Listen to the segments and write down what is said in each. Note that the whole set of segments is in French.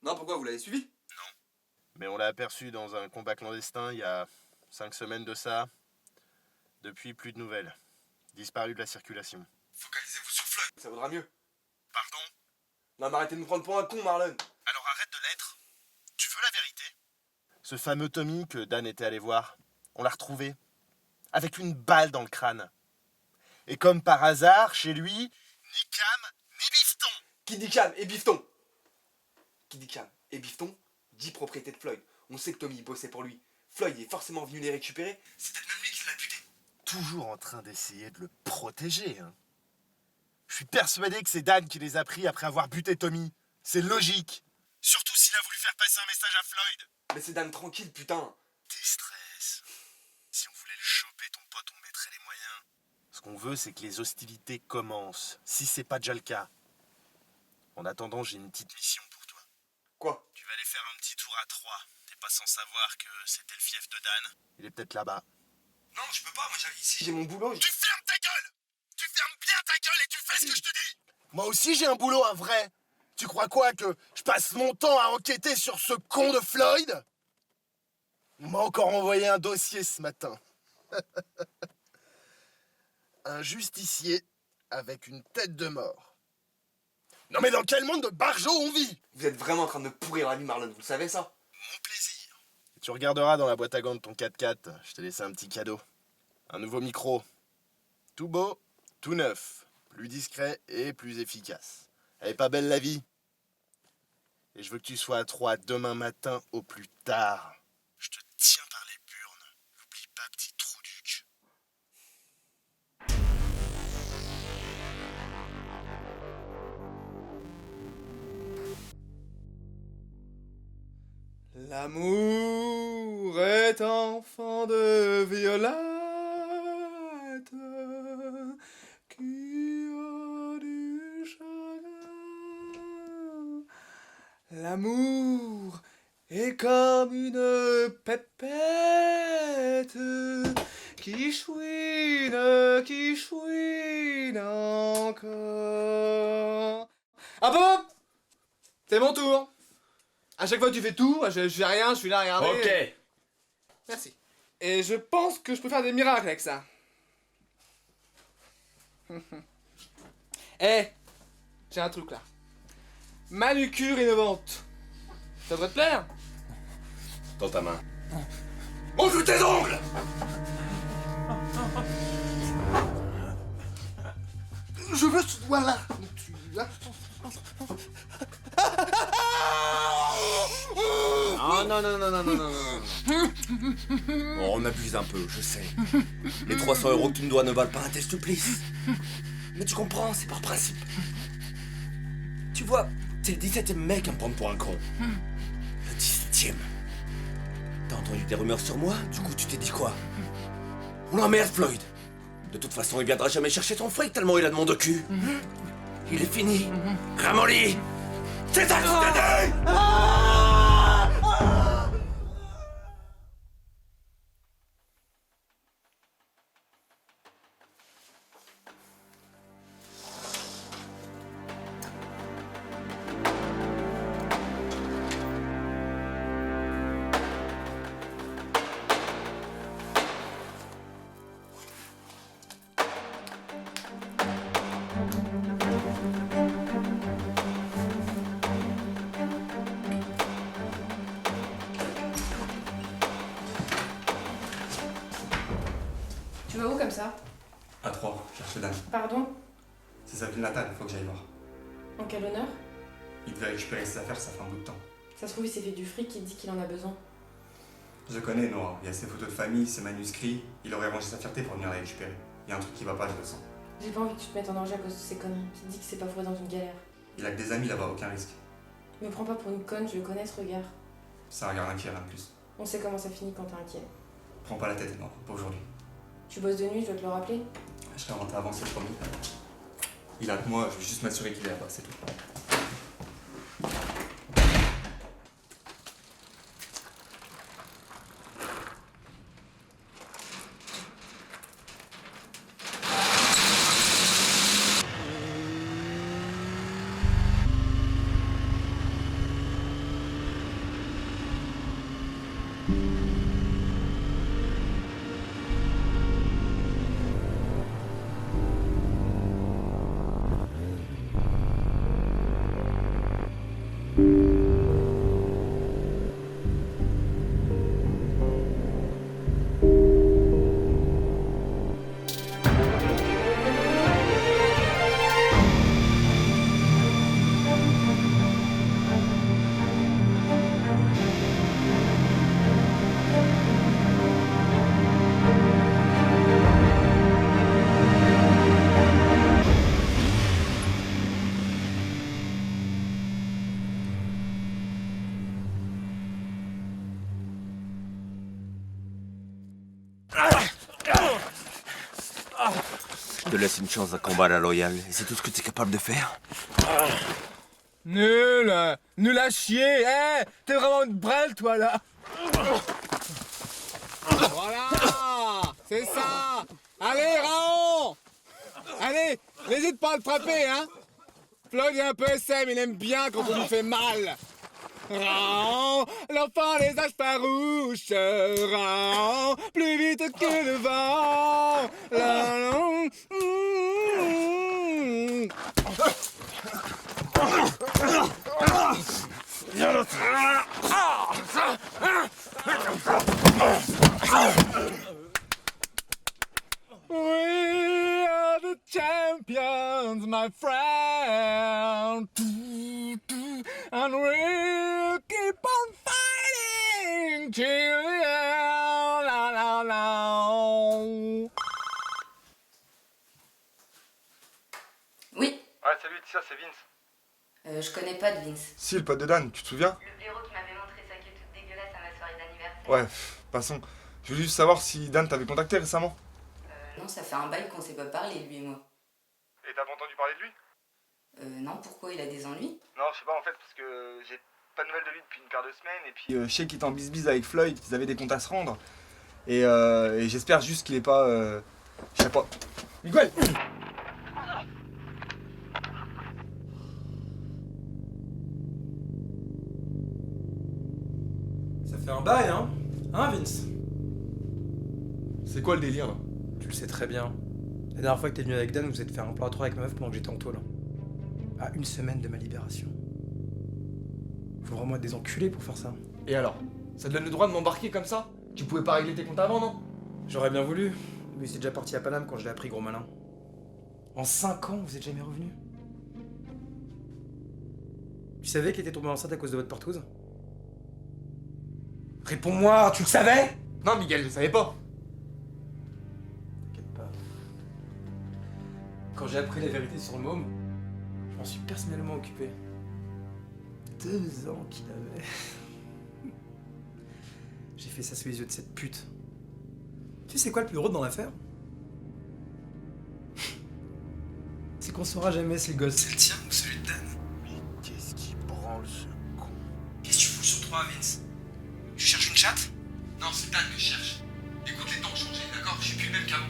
Non, pourquoi, vous l'avez suivi? Mais on l'a aperçu dans un combat clandestin il y a 5 semaines de ça. Depuis, plus de nouvelles. Disparu de la circulation. Focalisez-vous sur Floyd. Ça vaudra mieux. Pardon? Non, mais arrêtez de nous prendre pour un con, Marlon. Alors arrête de l'être. Tu veux la vérité? Ce fameux Tommy que Dan était allé voir, on l'a retrouvé. Avec une balle dans le crâne. Et comme par hasard, chez lui, ni Cam, ni Bifton. Qui dit Cam et Bifton? Qui dit Cam et Bifton dit propriété de Floyd. On sait que Tommy bossait pour lui. Floyd est forcément venu les récupérer. C'est peut-être même lui qui l'a buté. Toujours en train d'essayer de le protéger, hein. Je suis persuadé que c'est Dan qui les a pris après avoir buté Tommy. C'est logique. Surtout s'il a voulu faire passer un message à Floyd. Mais c'est Dan tranquille, putain. Déstresse. Si on voulait le choper, ton pote, on mettrait les moyens. Ce qu'on veut, c'est que les hostilités commencent, si c'est pas déjà le cas. En attendant, j'ai une petite mission pour toi. Quoi? Tu vas aller faire un petit tour à 3. T'es pas sans savoir que c'était le fief de Dan. Il est peut-être là-bas. Non, je peux pas, moi ici j'ai mon boulot. Tu fermes ta gueule! Tu fermes bien ta gueule et tu fais ce que je te dis! Moi aussi j'ai un boulot, un vrai! Tu crois quoi, que je passe mon temps à enquêter sur ce con de Floyd? On m'a encore envoyé un dossier ce matin. Un justicier avec une tête de mort. Non mais dans quel monde de barjots on vit? Vous êtes vraiment en train de me pourrir la vie, Marlon, vous le savez ça? Mon plaisir. Et tu regarderas dans la boîte à gants de ton 4x4, je t'ai laissé un petit cadeau. Un nouveau micro. Tout beau, tout neuf. Plus discret et plus efficace. Elle est pas belle la vie? Et je veux que tu sois à 3 demain matin au plus tard. Je te tiens par les burnes. N'oublie pas, petit trou duc. L'amour est enfant de violette qui a du chagrin. L'amour est comme une pépette qui chouine encore. Hop hop! C'est mon tour! À chaque fois tu fais tout, je fais rien, je suis là à regarder. Ok. Merci. Et je pense que je peux faire des miracles avec ça. Eh, j'ai un truc là. Manucure innovante. Ça devrait te plaire? Dans ta main. Montre tes ongles! Je veux ce doigt-là. Non. Bon, on abuse un peu, je sais. Les 300 € que tu me dois ne valent pas un test supplice. Mais tu comprends, c'est par principe. Tu vois, t'es le 17e mec à me prendre pour un con. Le 17e. T'as entendu des rumeurs sur moi? Du coup, tu t'es dit quoi? On l'emmerde, Floyd. De toute façon, il viendra jamais chercher son fric tellement il a de mon de cul. Il est fini. Ramolli. C'est ça que je t'ai dit! Tu vas où comme ça? À 3, chercher Dan. Pardon? C'est sa ville natale, faut que j'aille voir. En quel honneur? Il devait récupérer ses affaires, ça fait un bout de temps. Ça se trouve, il s'est fait du fric, il dit qu'il en a besoin. Je connais Noah, il y a ses photos de famille, ses manuscrits, il aurait rangé sa fierté pour venir les récupérer. Il y a un truc qui va pas, je le sens. J'ai pas envie que tu te mettes en danger à cause de ces conneries. Qui dit que c'est pas fourré dans une galère. Il a que des amis là-bas, aucun risque. Me prends pas pour une conne, je le connais ce regard. Ça regarde inquiet, rien de plus. On sait comment ça finit quand t'es inquiet. Prends pas la tête, non, pas aujourd'hui. Tu bosses de nuit, je dois te le rappeler. Je serai rentré avant, c'est promis. Il a que moi, je veux juste m'assurer qu'il est là-bas, c'est tout. te laisse une chance à combat à la loyale, et c'est tout ce que tu es capable de faire. Nul, nul à chier, t'es vraiment une brêle, toi, là. Voilà, c'est ça. Allez, Raon. Allez, n'hésite pas à le frapper, hein. Floyd est un peu SM, il aime bien quand on lui fait mal. Raon, l'enfant des âges farouches, Raon, plus vite que le vent. We are the champions, my friend. And we'll keep on fighting till the end. La, la, la. Oui, Ouais, salut, ça c'est Vince. je connais pas de Vince. Si, le pote de Dan, tu te souviens? Le blaireau qui m'avait montré sa queue toute dégueulasse à ma soirée d'anniversaire. Ouais, passons. Je voulais juste savoir si Dan t'avait contacté récemment. Non, ça fait un bail qu'on s'est pas parlé, lui et moi. Et t'as pas entendu parler de lui? Non, pourquoi il a des ennuis? Non, je sais pas en fait, parce que j'ai pas de nouvelles de lui depuis une paire de semaines. Et puis je sais qu'il était en bisbise avec Floyd, qu'ils avaient des comptes à se rendre. Et j'espère juste qu'il est pas. Je sais pas. Miguel! Ça fait un bail, hein? Hein, Vince? C'est quoi le délire là? Tu le sais très bien. La dernière fois que t'es venu avec Dan, vous êtes fait un plan à 3 avec ma meuf pendant que j'étais en taule. À une semaine de ma libération. Faut vraiment être des enculés pour faire ça. Et alors? Ça te donne le droit de m'embarquer comme ça? Tu pouvais pas régler tes comptes avant, non? J'aurais bien voulu, mais c'est déjà parti à Paname quand je l'ai appris, gros malin. En 5 ans, vous êtes jamais revenu. Tu savais qu'elle était tombée enceinte à cause de votre partouze? Réponds-moi, tu le savais? Non, Miguel, je savais pas. T'inquiète pas. Quand j'ai appris la vérité sur le môme, je m'en suis personnellement occupé. 2 ans qu'il avait. J'ai fait ça sous les yeux de cette pute. Tu sais quoi le plus drôle dans l'affaire? C'est qu'on saura jamais si le gosse c'est le tien ou celui de Dan. Mais qu'est-ce qui branle ce con? Qu'est-ce que tu fous sur 3, Vince? Tu cherches une chatte? Non, c'est Dan que je cherche. Écoute, les temps ont changé, d'accord? Je suis plus le même qu'avant.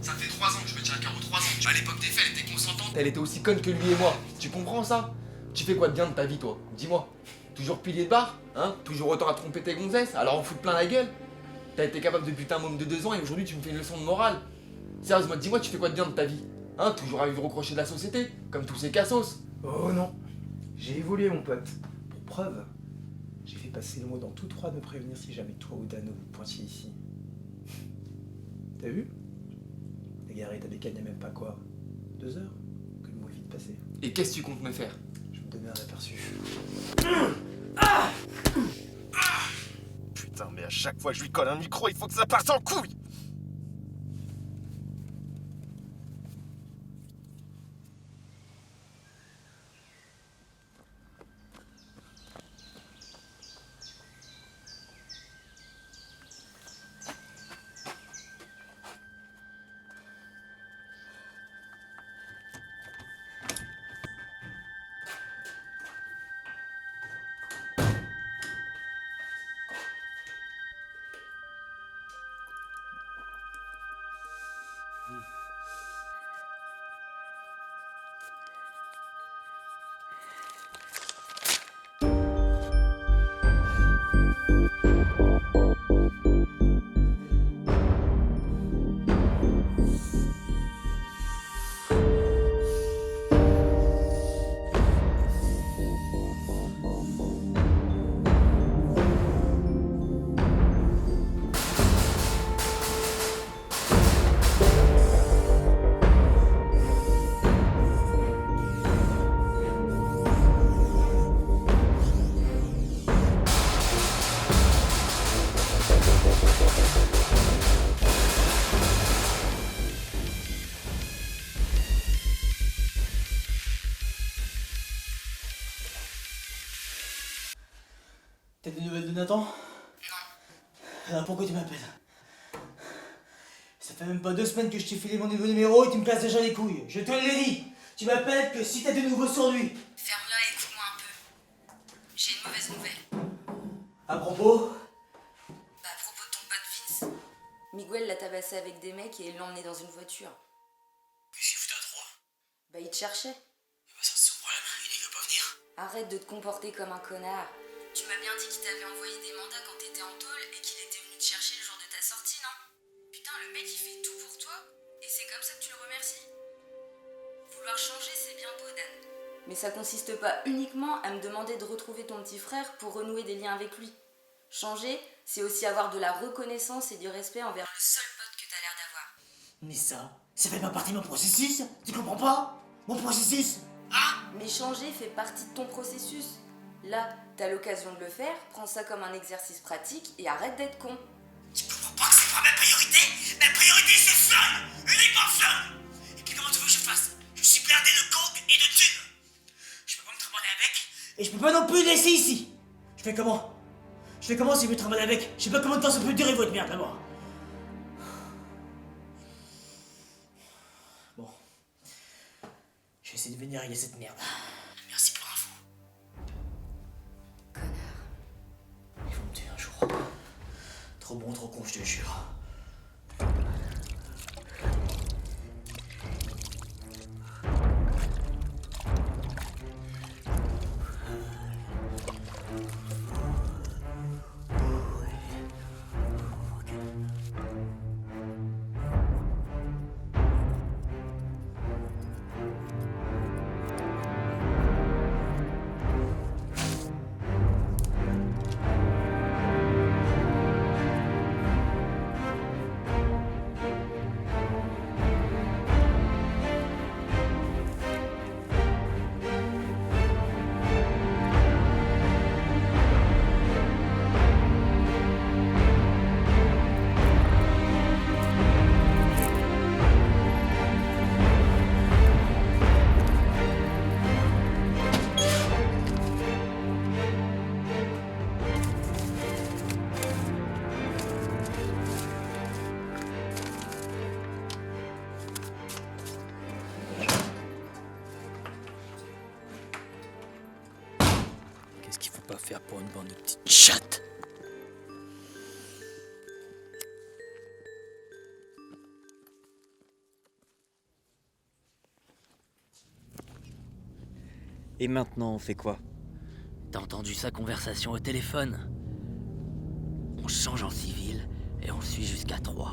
Ça fait 3 ans que je me tiens à carreau, 3 ans. À l'époque des faits, elle était consentante. Elle était aussi conne que lui et moi. Tu comprends ça? Tu fais quoi de bien de ta vie, toi? Dis-moi. Toujours pilier de bar? Hein? Toujours autant à tromper tes gonzesses? Alors on fout plein la gueule? T'as été capable de buter un môme de 2 ans et aujourd'hui tu me fais une leçon de morale? Sérieusement, dis-moi, tu fais quoi de bien de ta vie? Hein? Toujours à vivre au crochet de la société? Comme tous ces cassos? Oh non. J'ai évolué, mon pote. Pour preuve, j'ai fait passer le mot dans tout droit de me prévenir si jamais toi ou Dano vous pointiez ici. T'as vu? La garée t'as décalé même pas quoi? 2 heures? Que le mot est vite passé. Et qu'est-ce que tu comptes me faire? Je vais me donner un aperçu. Putain, mais à chaque fois que je lui colle un micro, il faut que ça parte en couille! T'as des nouvelles de Nathan? Non. Alors pourquoi tu m'appelles? Ça fait même pas 2 semaines que je t'ai filé mon nouveau numéro et tu me casses déjà les couilles. Je te l'ai dit. Tu m'appelles que si t'as de nouveau sur lui. Ferme-la et écoute-moi un peu. J'ai une mauvaise nouvelle. À propos, Bah, à propos de ton pote Vince. Miguel l'a tabassé avec des mecs et l'a emmené dans une voiture. qu'est-ce qu'il foutait à 3? Bah, il te cherchait. Bah ça c'est son problème, il ne veut pas venir. Arrête de te comporter comme un connard. Tu m'as bien dit qu'il t'avait envoyé des mandats quand t'étais en tôle et qu'il était venu te chercher le jour de ta sortie, non? Putain, le mec il fait tout pour toi et c'est comme ça que tu le remercies? Vouloir changer, c'est bien beau, Dan. Mais ça consiste pas uniquement à me demander de retrouver ton petit frère pour renouer des liens avec lui. Changer, c'est aussi avoir de la reconnaissance et du respect envers le seul pote que t'as l'air d'avoir. Mais ça fait pas partie de mon processus. Tu comprends pas? Mon processus. Mais changer fait partie de ton processus. Là, t'as l'occasion de le faire, prends ça comme un exercice pratique et arrête d'être con. Tu comprends pas que c'est pas ma priorité? Ma priorité c'est Fun! Uniquement Fun! Et puis comment tu veux que je fasse? Je suis blindé de coke et de thunes! Je peux pas me trimballer avec, et je peux pas non plus le laisser ici! Je fais comment? Je fais comment si je me trimballe avec? Je sais pas combien de temps ça peut durer votre merde là-bas! Bon. Je vais essayer de venir régler cette merde. Merci pour l'info. Connard. Ils vont me tuer un jour. Trop bon, trop con, je te jure. Qu'est-ce qu'il faut pas faire pour une bande de petites chattes? Et maintenant, on fait quoi? T'as entendu sa conversation au téléphone? On change en civil et on le suit jusqu'à 3.